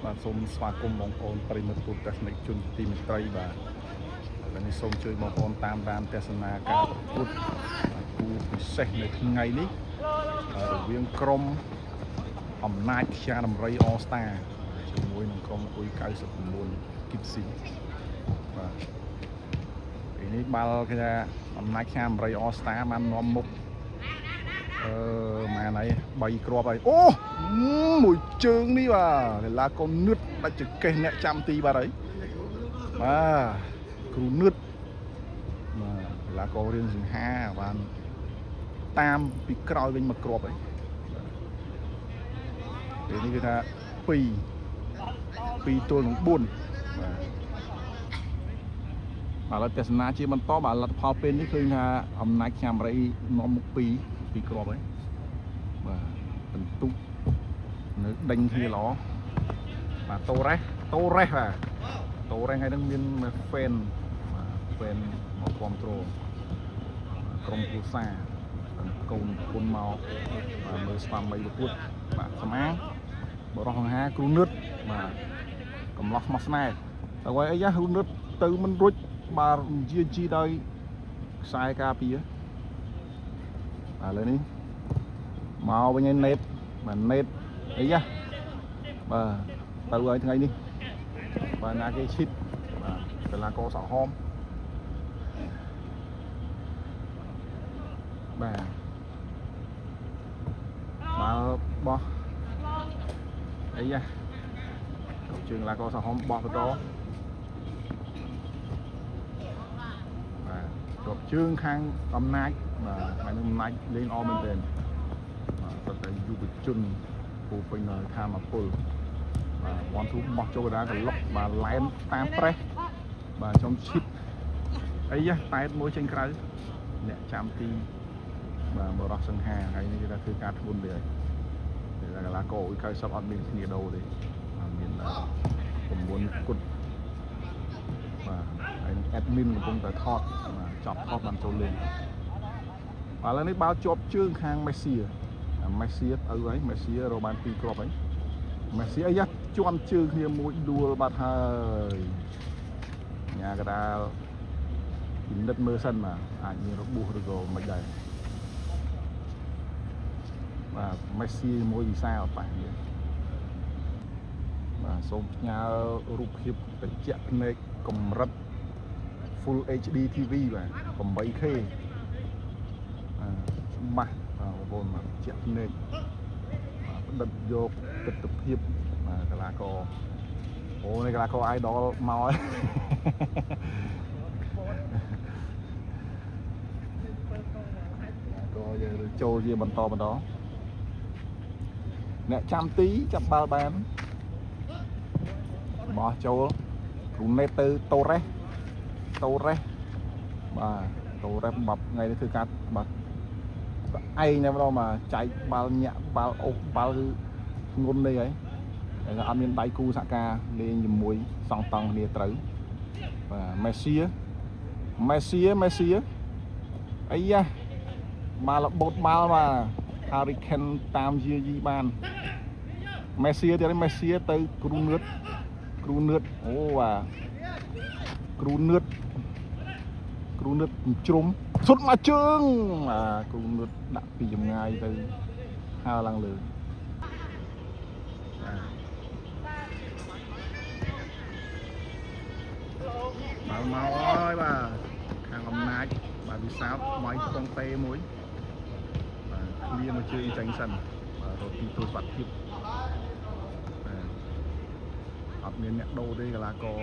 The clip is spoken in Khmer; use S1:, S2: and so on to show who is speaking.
S1: បាទសូមស្វាគមន៍បងប្អូនប្រិមិត្តទូទស្សនិកជនទីមេត្រីបាទឥឡូវនេះសូមជួយបងប្អូនតាមដានទស្សនាការប្រកួតគូពិសេសនៅថ្ងៃនេះរវាងក្រុមអំណាចខ្យាដំរីអស្តាជាមួយនឹងក្រុមអ៊ុយ99គីបស៊ីបាទពេលនេះបាល់គេថាអំណាចខ្យាដំរីអស្តាបាននាំមុខម៉ែណៃ3គ្រាប់ហើយអូមួយជើងនេះបាទកីឡាកូននឿតដាច់ចកេះអ្នកចាំទីបាទហើយបាទគ្រូនឿតបាទកីឡាកររៀនសង្ហាបានតាមពីក្រោយវិញមកគ្រាប់ហើយពេលនេះគឺថា2ទល់នឹង4បាទឥឡូវទស្សនាជាបន្តបាទលទ្ធផលពេលនេះឃើញថាអំណាចខ្យាដំរីនាំមុខ2គ្រាប់ហើយបាទបន្ទុកនៅដេញគ្នាល្អបាទតូរ៉េសបាទតូរ៉េសថ្ងៃនេះមានហ្វេនមកគ្រប់គ្រងក្រុមគូសាកូនគុណមកបាទមើលស្វាមីប្រកួតបាទសម្អាងបរោះបង្ហាគ្រូនឿតបាទកំឡោះស្មោះស្នេហ៍តែហើយអីគ្រូនឿតទៅមិនរួចបាទជាជីដោយខ្សែការពារបាទឥឡូវនេះមកវិញឯណេតបាទណេតអីបាទទៅហើយថ្ងៃនេះបាទណាគេឈិតបាទកីឡាករសហហមបាទមកបោះអីជើងកីឡាករសហហមបោះបន្តបាទជាប់ជើងខាងអំណាចបាទហើយនឹងអំណាចលេងអមែនទែនបាទតែយុវជនពូពេញនៅធម្មពលបាទវ៉ាន់ធូបោះចូលកណ្ដាលក្លុកបាទឡែនតាមប្រេះបាទចំឈិតអីតែតមួយចេញក្រៅអ្នកចាំទីបាទបរោះសង្ហាហើយនេះគេថាធ្វើការធ្ងន់ទេហើយកីឡាករអ៊ុយ90អត់មានគ្នាដូរទេបាទមាន9គុតបាទហើយ admin កំពុងតែថតបាទចាប់ថតបានចូលលេងបាទឥឡូវនេះបាល់ជាប់ជើងខាងមេសៀទៅហើយមេសៀរកបាន2គ្រាប់ហើយមេសៀអីជន់ជើងគ្នាមួយដួលបាត់ហើយញ៉ាកដាលពិនិត្យមើលសិនបាទអាចមានរបួសឬក៏មិនដែរបាទមេសៀមួយវិសាលប៉ះនេះបាទសូមផ្ញើរូបភាពបញ្ជាក់ភ្នែកកម្រិត Full HD TV បាទ 8K បាទបងប្អូនមកបញ្ជាក់ភ្នែកផ្ដិតយកទិដ្ឋភាពបាទកីឡាករអូនេះកីឡាករ idol មកហើយក៏យើងចូលជាបន្តអ្នកចាំទីចាប់បាល់បានបោះចូលគ្រូណេតទៅតូរ៉េសបាទតូរ៉េសបាប់ថ្ងៃនេះធ្វើការបាទឯងតែម្ដងមកចែកបាល់ញាក់បាល់អូសបាល់គឺធ្ងន់នេះហើយតែអត់មានដៃគូសហការលេងជាមួយសងតង់គ្នាត្រូវបាទមេសៀអីមករបូតបាល់មកហារីខេនតាមយាយីបានមេសៀទៀតមេសៀទៅគ្រូនឿតអូបាទគ្រូនឿតជ្រុំសុតមកជើងបាទគ្រូនឿតដាក់ពីចម្ងាយទៅហើរឡើងលើមកហើយបាទខាងអំណាចបាទវិសាលវាយតុងតេមួយបាទឃ្លៀមកជើងចាញ់សិនបាទរត់ទីទួលសុខភាពបាទអត់មានអ្នកដូរទេកីឡាករ